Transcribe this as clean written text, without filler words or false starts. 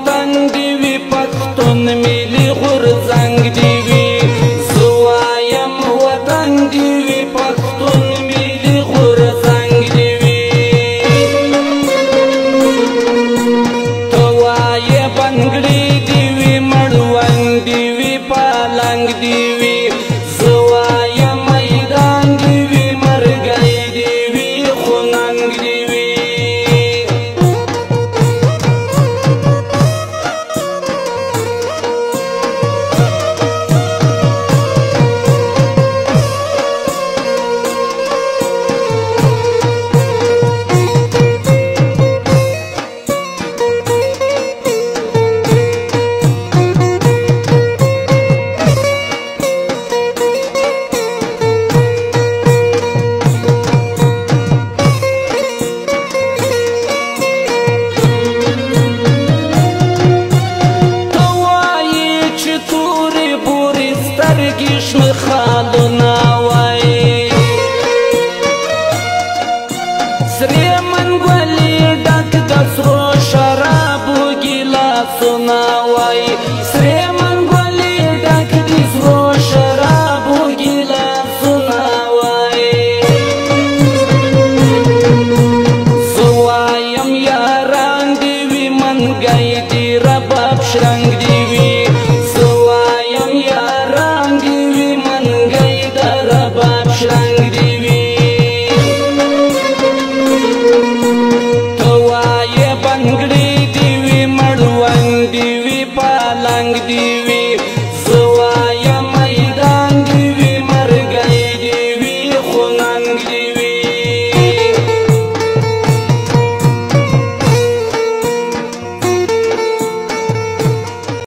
وطن دی وی پښتون ملي غورځنګ دی وی زوایم وطن دی وی پښتون ملي غورځنګ دی وی توای بنگړي دی وی مړوند دی وی پالنګ دی وی زوایم میدان دی وی مرګي دی وی خوننګ دی وی خالونه وای سرې منګولې ډک د سرو شرابو ګیلاسونه وای سرې منګولې ډک د سرو شرابو ګیلاسونه وای زه وایم یاران دې وي منګی دې رباب شرنګ دې وي